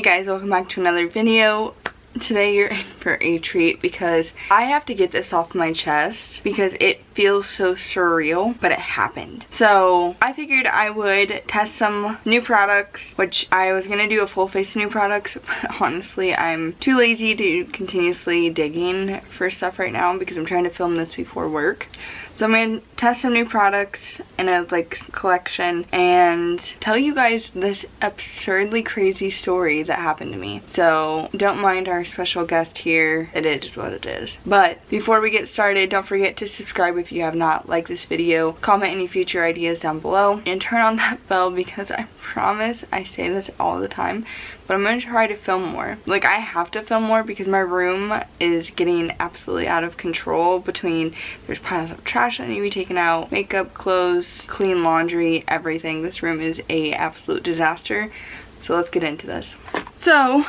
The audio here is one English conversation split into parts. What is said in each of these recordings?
guys, welcome back to another video. Today you're in for a treat because I have to get this off my chest because it feels so surreal, but it happened. So I figured I would test some new products, which I was gonna do a full face new products, but honestly I'm too lazy to continuously digging for stuff right now because I'm trying to film this before work. So I'm going to test some new products in a collection and tell you guys this absurdly crazy story that happened to me. So don't mind our special guest here. It is what it is. But before we get started, don't forget to subscribe if you have not liked this video. Comment any future ideas down below and turn on that bell because I promise I say this all the time, but I'm going to try to film more. Like, I have to film more because my room is getting absolutely out of control. Between there's piles of trash that need to be taken out, makeup, clothes, clean laundry, everything. This room is a absolute disaster. So let's get into this. So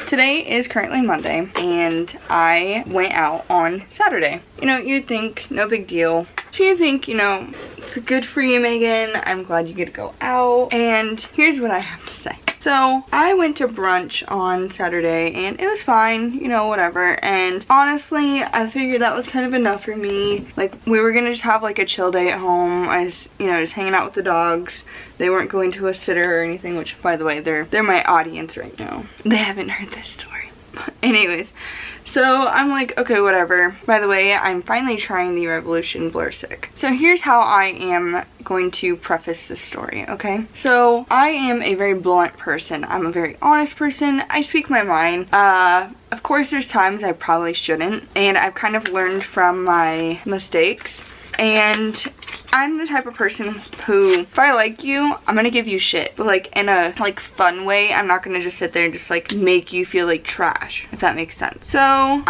today is currently Monday and I went out on Saturday. You know, you'd think no big deal. So you think, you know, it's good for you, Megan. I'm glad you get to go out. And here's what I have to say. So I went to brunch on Saturday and it was fine, you know, whatever. And honestly, I figured that was kind of enough for me. Like, we were gonna just have like a chill day at home. I was, you know, just hanging out with the dogs. They weren't going to a sitter or anything, which, by the way, they're my audience right now. They haven't heard this story. Anyways, so I'm like, okay, whatever. By the way, I'm finally trying the Revolution Blur Stick. So here's how I am going to preface this story, okay? So I am a very blunt person. I'm a very honest person. I speak my mind. Of course, there's times I probably shouldn't, and I've kind of learned from my mistakes. And I'm the type of person who, if I like you, I'm gonna give you shit, but like in a fun way. I'm not gonna just sit there and just like make you feel like trash, if that makes sense. So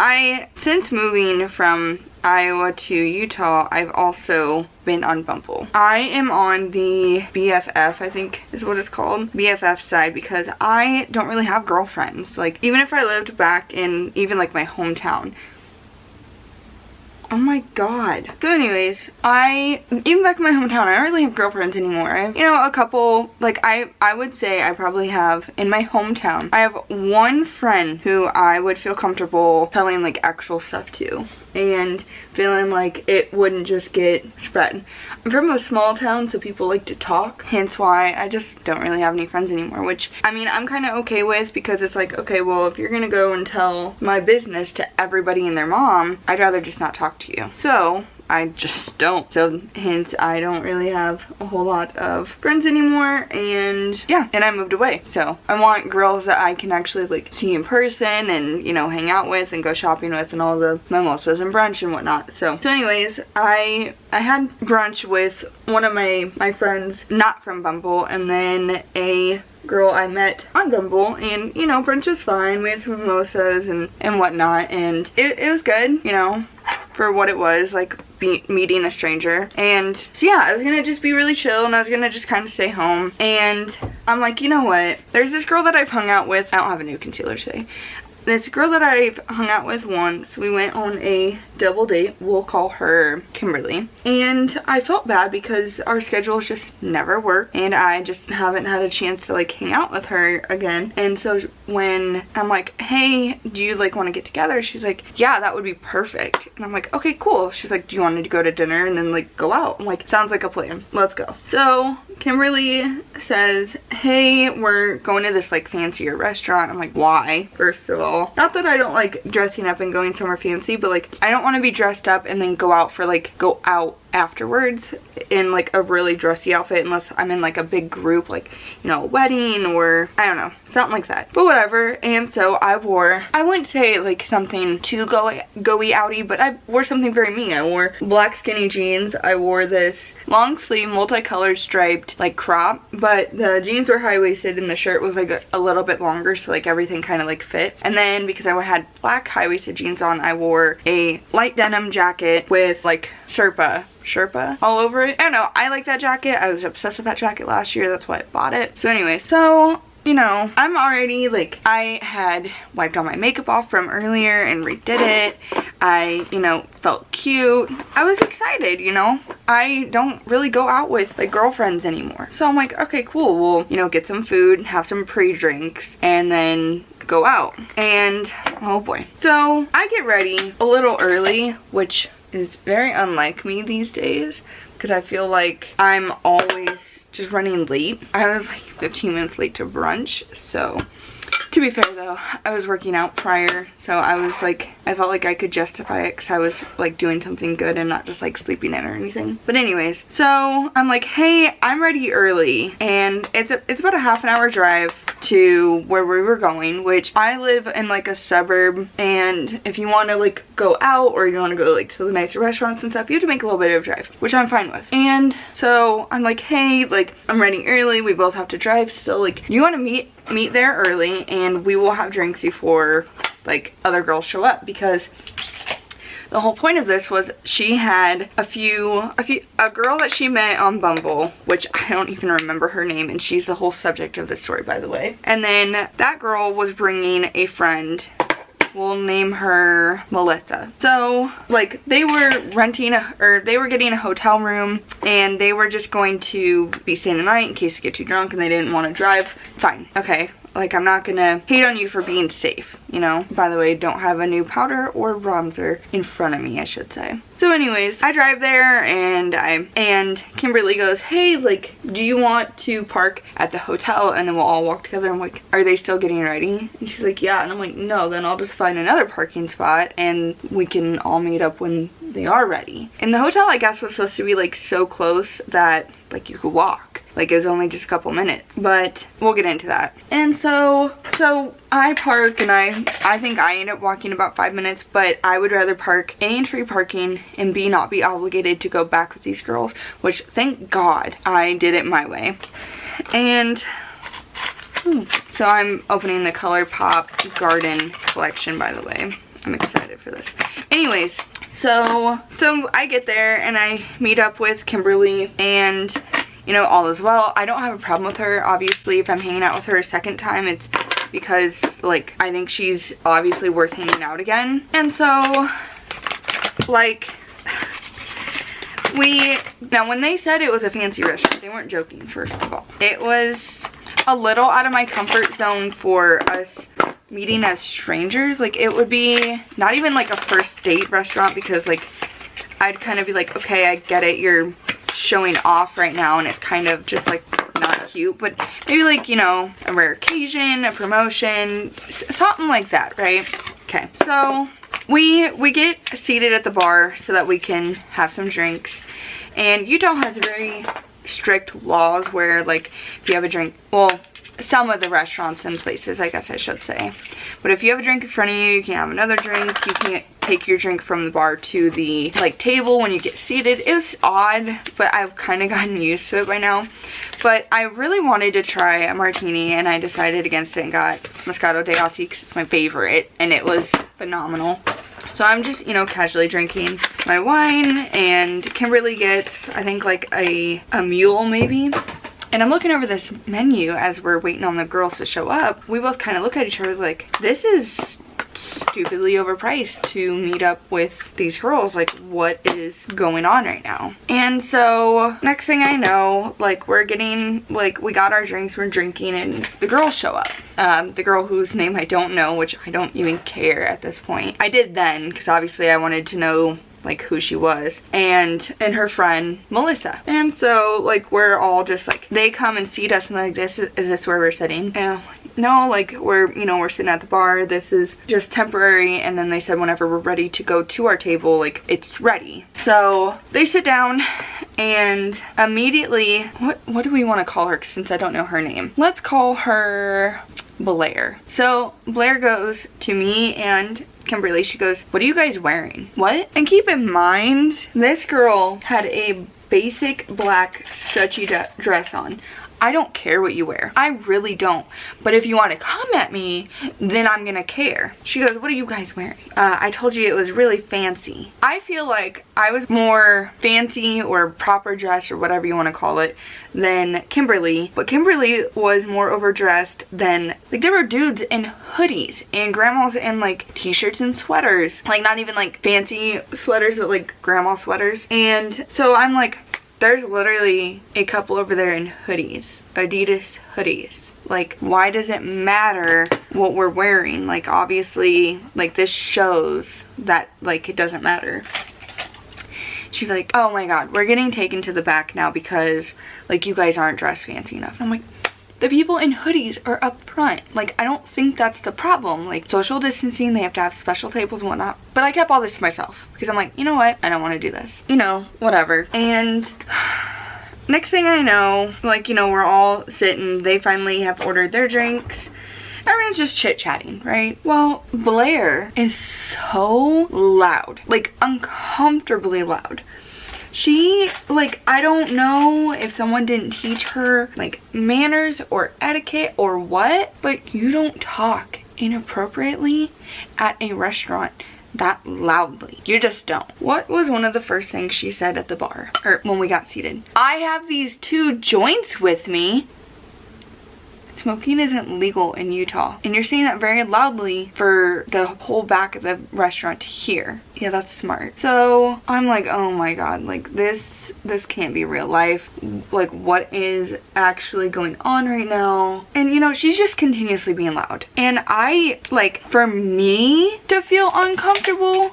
since moving from Iowa to Utah, I've also been on Bumble. I am on the BFF, I think is what it's called, BFF side, because I don't really have girlfriends. Like, even if I lived back in even like my hometown. Oh my god. So anyways, even back in my hometown, I don't really have girlfriends anymore. I have, you know, a couple, like I would say I probably have, in my hometown, I have one friend who I would feel comfortable telling like actual stuff to and feeling like it wouldn't just get spread. I'm from a small town, so people like to talk, hence why I just don't really have any friends anymore, which, I mean, I'm kind of okay with, because it's like, okay, well, if you're gonna go and tell my business to everybody and their mom, I'd rather just not talk to you. So I just don't. So hence I don't really have a whole lot of friends anymore, and yeah, and I moved away. So I want girls that I can actually like see in person and, you know, hang out with and go shopping with and all the mimosas and brunch and whatnot. So anyways, I had brunch with one of my friends not from Bumble, and then a girl I met on Bumble, and, you know, brunch was fine. We had some mimosas and whatnot, and it was good, you know, for what it was, like meeting a stranger. And so yeah, I was gonna just be really chill and I was gonna just kind of stay home. And I'm like, you know what, there's this girl that I've hung out with. I don't have a new concealer today. This girl that I've hung out with once, we went on a double date. We'll call her Kimberly. And I felt bad because our schedules just never work, and I just haven't had a chance to like hang out with her again. And so when I'm like, hey, do you like want to get together? She's like, yeah, that would be perfect. And I'm like, okay, cool. She's like, do you want to go to dinner and then like go out? I'm like, sounds like a plan. Let's go. So Kimberly says, hey, we're going to this like fancier restaurant. I'm like, why? First of all, not that I don't like dressing up and going somewhere fancy, but like I don't want to be dressed up and then go out afterwards in like a really dressy outfit unless I'm in like a big group, like, you know, a wedding or I don't know, something like that, but whatever. And so I wouldn't say like something too go-y outy, but I wore something very me. I wore black skinny jeans. I wore this long sleeve multicolored striped like crop, but the jeans were high-waisted and the shirt was like a little bit longer, so like everything kind of like fit. And then because I had black high-waisted jeans on, I wore a light denim jacket with like Sherpa all over it. I don't know, I like that jacket. I was obsessed with that jacket last year. That's why I bought it. So anyways, so you know, I'm already like, I had wiped all my makeup off from earlier and redid it. I, you know, felt cute. I was excited, you know. I don't really go out with like girlfriends anymore. So I'm like, okay, cool, we'll, you know, get some food, have some pre-drinks, and then go out. And oh boy. So I get ready a little early, which is very unlike me these days, because I feel like I'm always just running late. I was like 15 minutes late to brunch, so to be fair though, I was working out prior, so I was like, I felt like I could justify it because I was like doing something good and not just like sleeping in or anything. But anyways, so I'm like, hey, I'm ready early, and it's about a half an hour drive to where we were going, which I live in like a suburb, and if you want to like go out or you want to go like to the nicer restaurants and stuff, you have to make a little bit of a drive, which I'm fine with. And so I'm like, hey, like I'm ready early, we both have to drive still, like you want to meet there early and we will have drinks before like other girls show up, because the whole point of this was she had a girl that she met on Bumble, which I don't even remember her name, and she's the whole subject of this story, by the way. And then that girl was bringing a friend, we'll name her Melissa. So like they were they were getting a hotel room, and they were just going to be staying the night in case you get too drunk and they didn't want to drive. Fine, okay. Like, I'm not gonna hate on you for being safe, you know? By the way, don't have a new powder or bronzer in front of me, I should say. So anyways, I drive there, and Kimberly goes, hey, like, do you want to park at the hotel and then we'll all walk together? I'm like, are they still getting ready? And she's like, yeah. And I'm like, no, then I'll just find another parking spot and we can all meet up when they are ready. And the hotel, I guess, was supposed to be like so close that like you could walk. Like it was only just a couple minutes, but we'll get into that. And so I park, and I think I end up walking about 5 minutes, but I would rather park A, in free parking, and B, not be obligated to go back with these girls, which thank God I did it my way. And so I'm opening the ColourPop Garden collection, by the way. I'm excited for this. Anyways, so I get there and I meet up with Kimberly, and you know, all is well. I don't have a problem with her. Obviously, if I'm hanging out with her a second time, it's because like I think she's obviously worth hanging out again. And so like now when they said it was a fancy restaurant, they weren't joking. First of all, it was a little out of my comfort zone for us meeting as strangers. Like it would be not even like a first date restaurant, because like I'd kind of be like, okay, I get it, you're showing off right now and it's kind of just like not cute, but maybe like, you know, a rare occasion, a promotion, something like that, right? Okay, so we get seated at the bar so that we can have some drinks, and Utah has very strict laws where like if you have a drink, well, some of the restaurants and places, I guess I should say, but if you have a drink in front of you, you can't have another drink. You can't take your drink from the bar to the like table when you get seated. It was odd, but I've kind of gotten used to it by now. But I really wanted to try a martini, and I decided against it and got Moscato d'Asti because it's my favorite, and it was phenomenal. So I'm just, you know, casually drinking my wine, and Kimberly gets, I think, like a mule maybe. And I'm looking over this menu as we're waiting on the girls to show up. We both kind of look at each other like, this is stupidly overpriced to meet up with these girls. Like, what is going on right now? And so next thing I know, like we're getting, like we got our drinks, we're drinking, and the girls show up. The girl whose name I don't know, which I don't even care at this point. I did then, because obviously I wanted to know like who she was, and her friend Melissa. And so like we're all just like, they come and seat us and like, is this where we're sitting? And no, like we're, you know, we're sitting at the bar, this is just temporary. And then they said whenever we're ready to go to our table, like it's ready. So they sit down, and immediately, what do we want to call her since I don't know her name? Let's call her Blair. So Blair goes to me and Kimberly, she goes, what are you guys wearing? What? And keep in mind, this girl had a basic black stretchy dress on. I don't care what you wear. I really don't. But if you want to come at me, then I'm gonna care. She goes, what are you guys wearing? I told you it was really fancy. I feel like I was more fancy or proper dressed or whatever you want to call it than Kimberly. But Kimberly was more overdressed than, like, there were dudes in hoodies and grandmas in like t-shirts and sweaters. Like not even like fancy sweaters, but like grandma sweaters. And so I'm like, there's literally a couple over there in hoodies, Adidas hoodies. Like, why does it matter what we're wearing? Like, obviously, like, this shows that, like, it doesn't matter. She's like, oh my god, we're getting taken to the back now because, like, you guys aren't dressed fancy enough. And I'm like, the people in hoodies are up front. Like, I don't think that's the problem. Like, social distancing, they have to have special tables and whatnot. But I kept all this to myself because I'm like, you know what? I don't want to do this. You know, whatever. And next thing I know, like, you know, we're all sitting. They finally have ordered their drinks. Everyone's just chit-chatting, right? Well, Blair is so loud. Like, uncomfortably loud. She, like, I don't know if someone didn't teach her, like, manners or etiquette or what, but you don't talk inappropriately at a restaurant that loudly. You just don't. What was one of the first things she said at the bar, or when we got seated? I have these 2 joints with me. Smoking isn't legal in Utah, and you're saying that very loudly for the whole back of the restaurant to hear. Yeah, that's smart. So I'm like, oh my god, like this can't be real life. Like, what is actually going on right now? And you know, she's just continuously being loud. And I, like, for me to feel uncomfortable,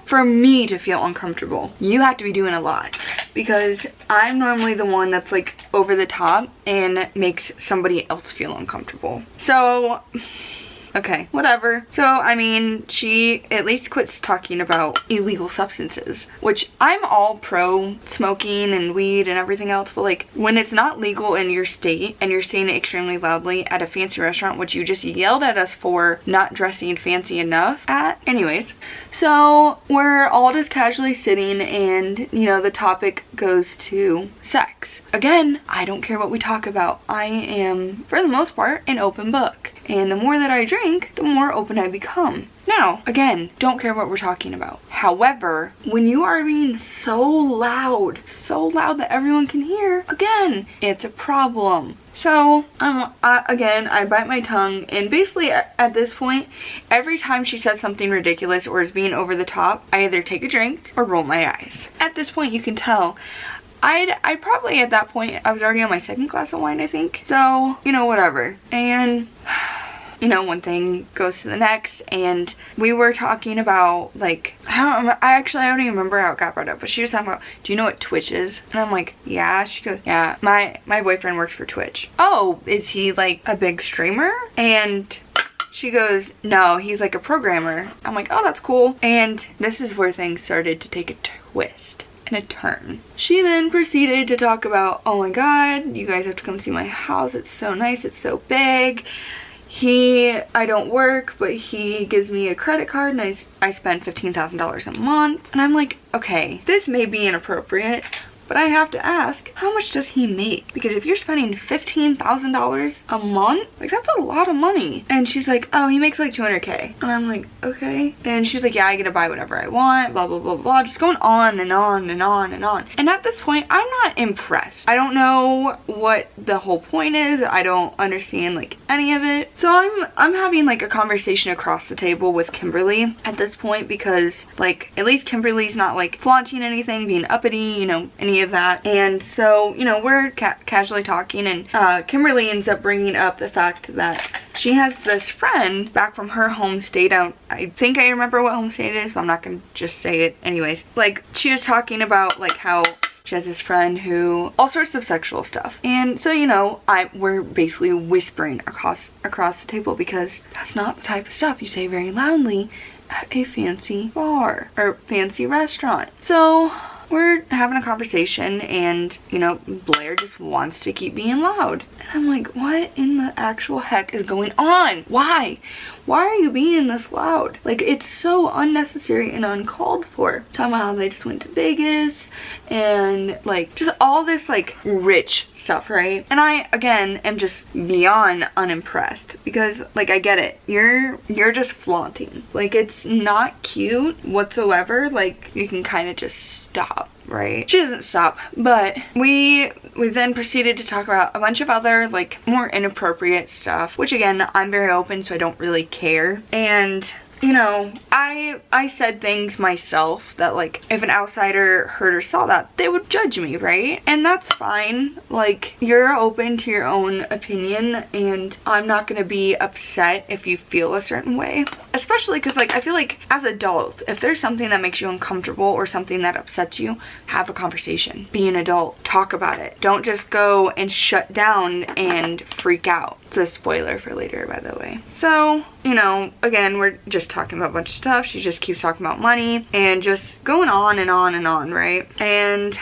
you have to be doing a lot. Because I'm normally the one that's like over the top and makes somebody else feel uncomfortable. So, okay, whatever. So, I mean, she at least quits talking about illegal substances, which I'm all pro smoking and weed and everything else, but like, when it's not legal in your state and you're saying it extremely loudly at a fancy restaurant, which you just yelled at us for not dressing fancy enough at. Anyways, so we're all just casually sitting and, you know, the topic goes to sex. Again, I don't care what we talk about. I am, for the most part, an open book. And the more that I drink, the more open I become. Now, again, don't care what we're talking about. However, when you are being so loud that everyone can hear, again, it's a problem. So, again, I bite my tongue, and basically at this point, every time she says something ridiculous or is being over the top, I either take a drink or roll my eyes. At this point, you can tell I probably, at that point, I was already on my 2nd glass of wine, I think. So, you know, whatever. And, you know, one thing goes to the next, and we were talking about, like, I don't even remember how it got brought up, but she was talking about, do you know what Twitch is? And I'm like, yeah. She goes, yeah, my boyfriend works for Twitch. Oh, is he, like, a big streamer? And she goes, no, he's like a programmer. I'm like, oh, that's cool. And this is where things started to take a twist. A turn. She then proceeded to talk about, oh my god, you guys have to come see my house. It's so nice. It's so big. I don't work, but he gives me a credit card and I spend $15,000 a month. And I'm like, okay, this may be inappropriate, but I have to ask, how much does he make? Because if you're spending $15,000 a month, like, that's a lot of money. And she's like, oh, he makes like 200K. And I'm like, okay. And she's like, yeah, I get to buy whatever I want, blah, blah, blah, blah. Just going on and on and on and on. And at this point, I'm not impressed. I don't know what the whole point is. I don't understand, like, any of it. So I'm having, like, a conversation across the table with Kimberly at this point, because, like, at least Kimberly's not, like, flaunting anything, being uppity, you know, any of that. And so, you know, we're casually talking, and Kimberly ends up bringing up the fact that she has this friend back from her home state. I think I remember what home state it is, but I'm not gonna just say it anyways. Like, she was talking about, like, how she has this friend who, all sorts of sexual stuff. And so, you know, we're basically whispering across the table, because that's not the type of stuff you say very loudly at a fancy bar or fancy restaurant. So we're having a conversation and, you know, Blair just wants to keep being loud. And I'm like, what in the actual heck is going on? Why? Why are you being this loud? Like, it's so unnecessary and uncalled for. Talking about how they just went to Vegas and like just all this like rich stuff, right? And I, again, am just beyond unimpressed because like I get it. You're just flaunting. Like, it's not cute whatsoever. Like, you can kind of just stop. Right? She doesn't stop, but we then proceeded to talk about a bunch of other like more inappropriate stuff, which again, I'm very open, so I don't really care. And you know, I said things myself that like if an outsider heard or saw that, they would judge me, right? And that's fine. Like, you're open to your own opinion and I'm not gonna be upset if you feel a certain way. Especially because like I feel like as adults, if there's something that makes you uncomfortable or something that upsets you, have a conversation. Be an adult. Talk about it. Don't just go and shut down and freak out. It's a spoiler for later, by the way. So, you know, again, we're just talking about a bunch of stuff. She just keeps talking about money and just going on and on and on, right? And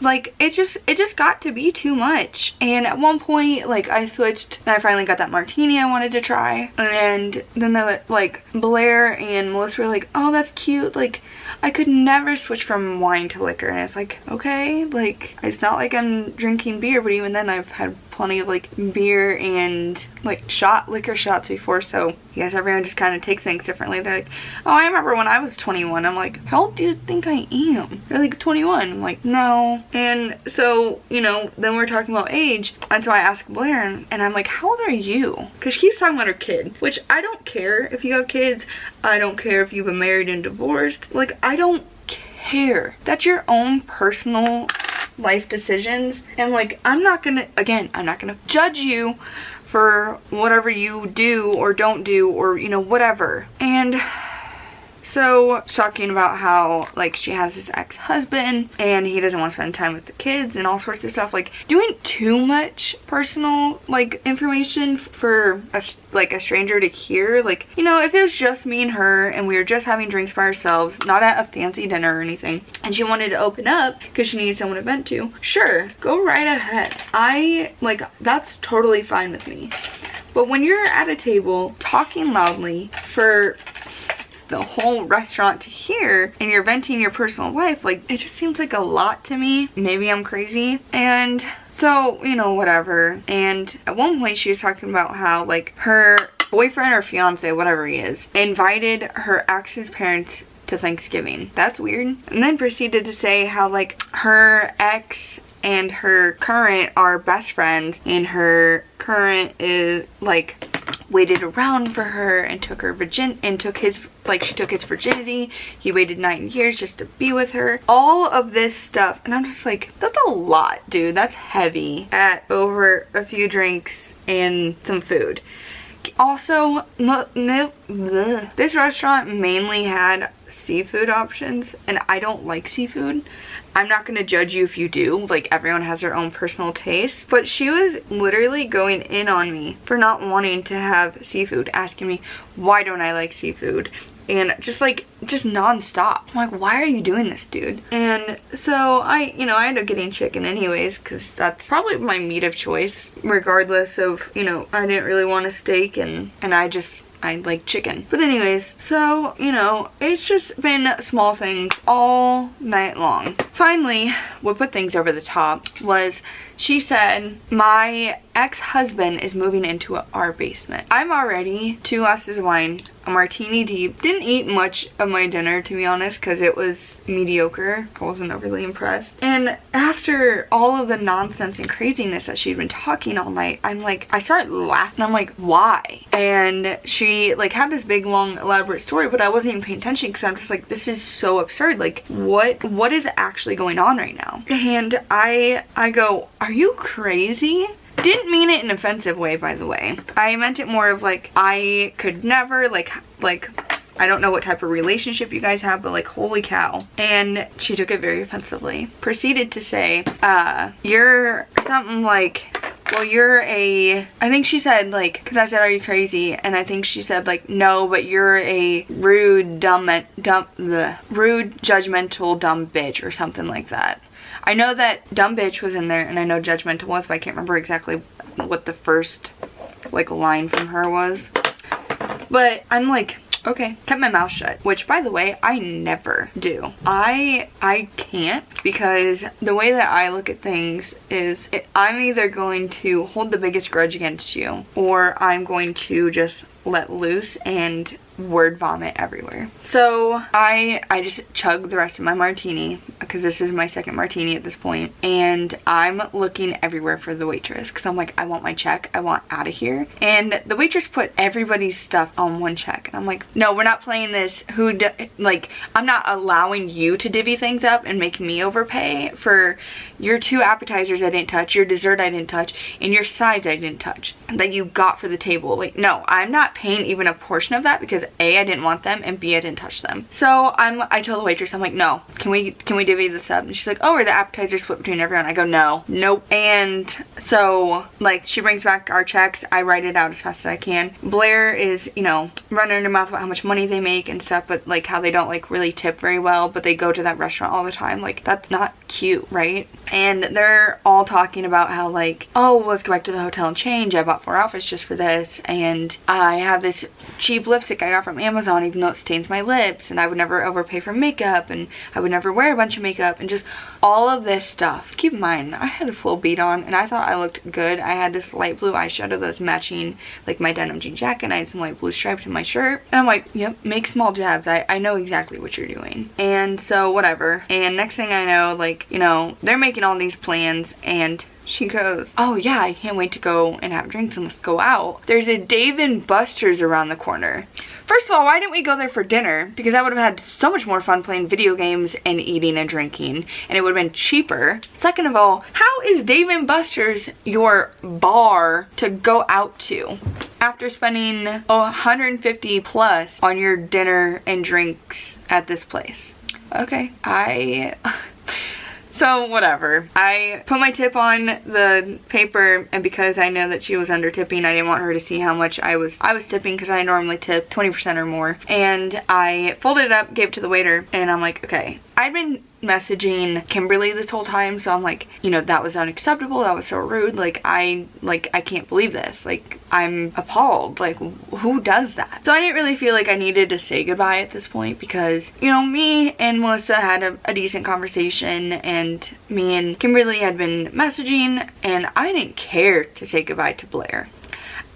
like it just got to be too much. And at one point, like, I switched and I finally got that martini I wanted to try, and then like Blair and Melissa were like, oh, that's cute, like I could never switch from wine to liquor. And it's like, okay, like it's not like I'm drinking beer, but even then I've had plenty of like beer and like liquor shots before, so I guess everyone just kind of takes things differently. They're like, oh, I remember when I was 21. I'm like, how old do you think I am? They're like, 21. I'm like, no. And so, you know, then we're talking about age, and so I asked Blair, and I'm like, how old are you? Because she's talking about her kid, which I don't care if you have kids. I don't care if you've been married and divorced. Like, I don't care. That's your own personal life decisions, and like I'm not gonna judge you for whatever you do or don't do, or you know, whatever. And so talking about how like she has this ex-husband and he doesn't want to spend time with the kids and all sorts of stuff, like doing too much personal like information for a stranger to hear. Like, you know, if it was just me and her and we were just having drinks by ourselves, not at a fancy dinner or anything, and she wanted to open up because she needed someone to vent to, sure, go right ahead. That's totally fine with me. But when you're at a table talking loudly for the whole restaurant to hear and you're venting your personal life, like, it just seems like a lot to me. Maybe I'm crazy. And so, you know, whatever. And at one point she was talking about how like her boyfriend or fiance, whatever he is, invited her ex's parents to Thanksgiving. That's weird. And then proceeded to say how like her ex and her current are best friends, and her current is like waited around for her and took her she took his virginity. He waited 9 years just to be with her. All of this stuff, and I'm just like, that's a lot, dude. That's heavy at over a few drinks and some food. Also, this restaurant mainly had seafood options, and I don't like seafood. I'm not gonna judge you if you do. Like, everyone has their own personal taste. But she was literally going in on me for not wanting to have seafood, asking me why don't I like seafood, and just non-stop. I'm like, why are you doing this, dude? And so I ended up getting chicken anyways, because that's probably my meat of choice, regardless of, you know, I didn't really want a steak, and I like chicken. But anyways, so, you know, it's just been small things all night long. Finally, what put things over the top was she said, my ex-husband is moving into our basement. I'm already 2 glasses of wine, a martini deep. Didn't eat much of my dinner, to be honest, because it was mediocre. I wasn't overly impressed. And after all of the nonsense and craziness that she'd been talking all night, I started laughing. I'm like, why? And she like had this big, long, elaborate story, but I wasn't even paying attention because I'm just like, this is so absurd. Like, what is actually going on right now? And I go, are you crazy? Didn't mean it in an offensive way, by the way. I meant it more of like, I could never, like I don't know what type of relationship you guys have, but like, holy cow. And she took it very offensively. Proceeded to say, you're something like, well, I think she said, like, because I said, are you crazy? And I think she said, like, no, but you're a rude, rude, judgmental, dumb bitch or something like that. I know that dumb bitch was in there, and I know judgmental was, but I can't remember exactly what the first, like, line from her was. But I'm like, okay, kept my mouth shut, which, by the way, I never do. I can't, because the way that I look at things is I'm either going to hold the biggest grudge against you, or I'm going to just let loose and word vomit everywhere. So I just chug the rest of my martini, because this is my second martini at this point, and I'm looking everywhere for the waitress, because I'm like, I want my check, I want out of here. And the waitress put everybody's stuff on one check, and I'm like, no, we're not playing this. Like, I'm not allowing you to divvy things up and make me overpay for your 2 appetizers I didn't touch, your dessert I didn't touch, and your sides I didn't touch that you got for the table. Like, no, I'm not paying even a portion of that, because A, I didn't want them, and B, I didn't touch them. So I told the waitress, I'm like, no, can we divvy this up? And she's like, oh, are the appetizers split between everyone? I go, no, nope. And so, like, she brings back our checks, I write it out as fast as I can. Blair is, you know, running her mouth about how much money they make and stuff, but like how they don't like really tip very well, but they go to that restaurant all the time. Like, that's not cute, right? And they're all talking about how, like, oh, let's go back to the hotel and change. I bought 4 outfits just for this, and I have this cheap lipstick I got from Amazon, even though it stains my lips, and I would never overpay for makeup, and I would never wear a bunch of makeup, and just all of this stuff. Keep in mind, I had a full beat on, and I thought I looked good. I had this light blue eyeshadow that's matching, like, my denim jean jacket, and I had some light blue stripes in my shirt, and I'm like, yep, make small jabs. I know exactly what you're doing. And so, whatever. And next thing I know, like, you know, they're making all these plans, and she goes, oh yeah, I can't wait to go and have drinks and let's go out. There's a Dave & Buster's around the corner. First of all, why didn't we go there for dinner? Because I would have had so much more fun playing video games and eating and drinking, and it would have been cheaper. Second of all, how is Dave & Buster's your bar to go out to after spending $150 plus on your dinner and drinks at this place? Okay, so whatever. I put my tip on the paper, and because I know that she was under tipping, I didn't want her to see how much I was tipping, because I normally tip 20% or more. And I folded it up, gave it to the waiter, and I'm like, okay. I'd been messaging Kimberly this whole time, so I'm like, you know, that was unacceptable, that was so rude, like I can't believe this, like, I'm appalled, like, who does that? So I didn't really feel like I needed to say goodbye at this point, because, you know, me and Melissa had a decent conversation, and me and Kimberly had been messaging, and I didn't care to say goodbye to Blair.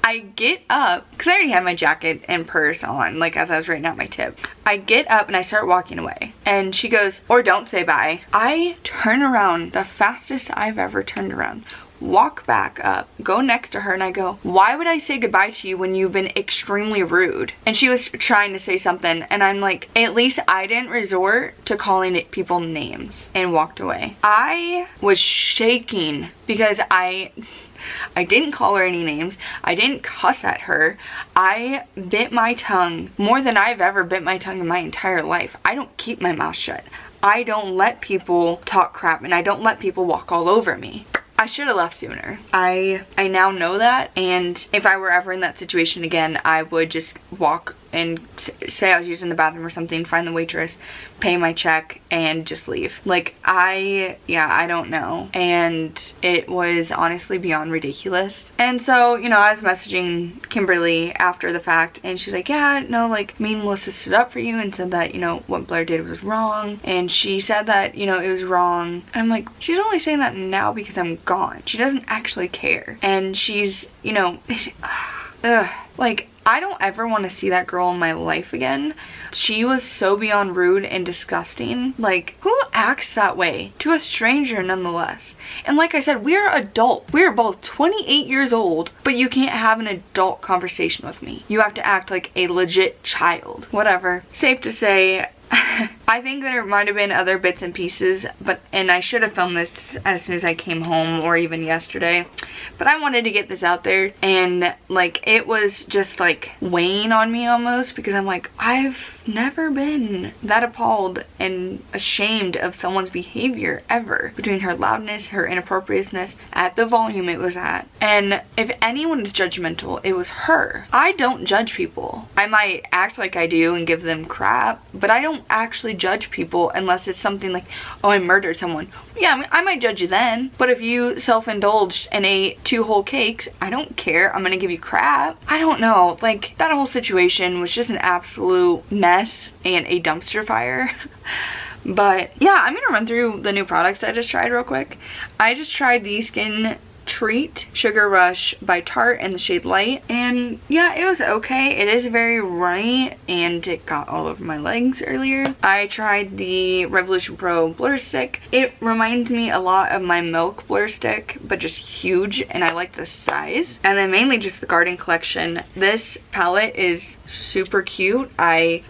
I get up, because I already had my jacket and purse on, like, as I was writing out my tip. I get up and I start walking away. And she goes, or don't say bye. I turn around the fastest I've ever turned around. Walk back up, go next to her, and I go, why would I say goodbye to you when you've been extremely rude? And she was trying to say something, and I'm like, at least I didn't resort to calling people names, and walked away. I was shaking because I didn't call her any names. I didn't cuss at her. I bit my tongue more than I've ever bit my tongue in my entire life. I don't keep my mouth shut. I don't let people talk crap, and I don't let people walk all over me. I should have left sooner. I now know that, and if I were ever in that situation again, I would just walk and say I was using the bathroom or something, find the waitress, pay my check, and just leave. Like, I don't know. And it was honestly beyond ridiculous. And so, you know, I was messaging Kimberly after the fact, and she's like, yeah, no, like, me and Melissa stood up for you and said that, you know, what Blair did was wrong. And she said that, you know, it was wrong. And I'm like, she's only saying that now because I'm gone. She doesn't actually care. And she's, you know, like, I don't ever want to see that girl in my life again. She was so beyond rude and disgusting. Like, who acts that way to a stranger nonetheless? And like I said, we are adult. We are both 28 years old, but you can't have an adult conversation with me. You have to act like a legit child. Whatever. Safe to say, I I think there might have been other bits and pieces, and I should have filmed this as soon as I came home or even yesterday, but I wanted to get this out there, and like it was just like weighing on me almost, because I'm like, I've never been that appalled and ashamed of someone's behavior ever, between her loudness, her inappropriateness, at the volume it was at. And if anyone is judgmental, it was her. I don't judge people. I might act like I do and give them crap, but I don't actually judge people unless it's something like, oh, I murdered someone. Yeah, I might judge you then, but if you self-indulged and ate 2 whole cakes, I don't care. I'm gonna give you crap. I don't know, like that whole situation was just an absolute mess and a dumpster fire. But yeah, I'm gonna run through the new products I just tried real quick. I just tried the Skin Treat Sugar Rush by Tarte in the shade Light, and yeah, it was okay. It is very runny and it got all over my legs earlier. I tried the Revolution Pro Blur Stick. It reminds me a lot of my Milk Blur Stick, but just huge, and I like the size. And then mainly just the Garden Collection. This palette is super cute. I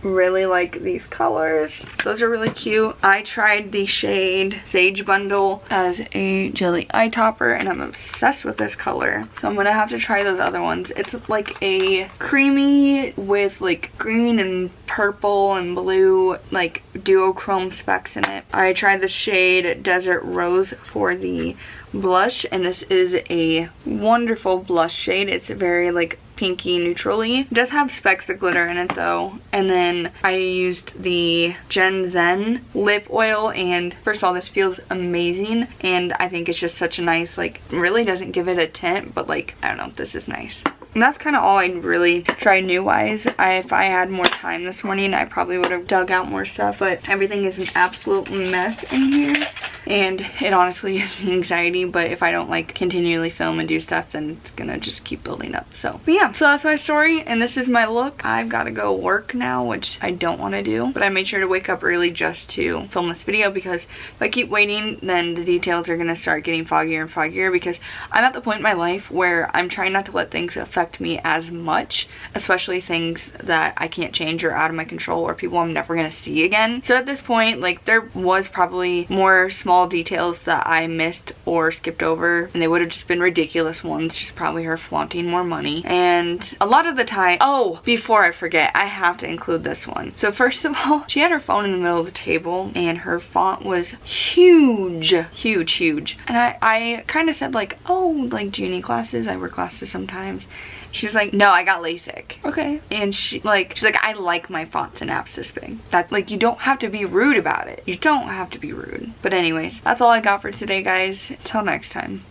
really like these colors. Those are really cute. I tried the shade Sage Bundle as a jelly eye topper, and I'm obsessed with this color, so I'm gonna have to try those other ones. It's like a creamy with like green and purple and blue like duochrome specks in it. I tried the shade Desert Rose for the blush, and this is a wonderful blush shade. It's very like pinky neutrally. It does have specks of glitter in it though. And then I used the Gen Zen lip oil, and first of all, this feels amazing, and I think it's just such a nice, like, really doesn't give it a tint, but like, I don't know, this is nice. And that's kind of all I really tried new wise. If I had more time this morning, I probably would have dug out more stuff, but everything is an absolute mess in here, and it honestly gives me anxiety. But if I don't like continually film and do stuff, then it's gonna just keep building up. So, but yeah, so that's my story, and this is my look. I've got to go work now, which I don't want to do, but I made sure to wake up early just to film this video, because if I keep waiting, then the details are gonna start getting foggier and foggier, because I'm at the point in my life where I'm trying not to let things affect me as much, especially things that I can't change or out of my control, or people I'm never gonna see again. So at this point, like, there was probably more small details that I missed or skipped over, and they would have just been ridiculous ones, just probably her flaunting more money. And a lot of the time, oh, before I forget, I have to include this one. So first of all, she had her phone in the middle of the table, and her font was huge, huge, huge. And I kind of said like, oh, like, do you need glasses? I wear glasses sometimes. She's like, no, I got LASIK. Okay. And she's like, I like my fonts and apps this big. That, like, you don't have to be rude about it. You don't have to be rude. But anyways, that's all I got for today, guys. Until next time.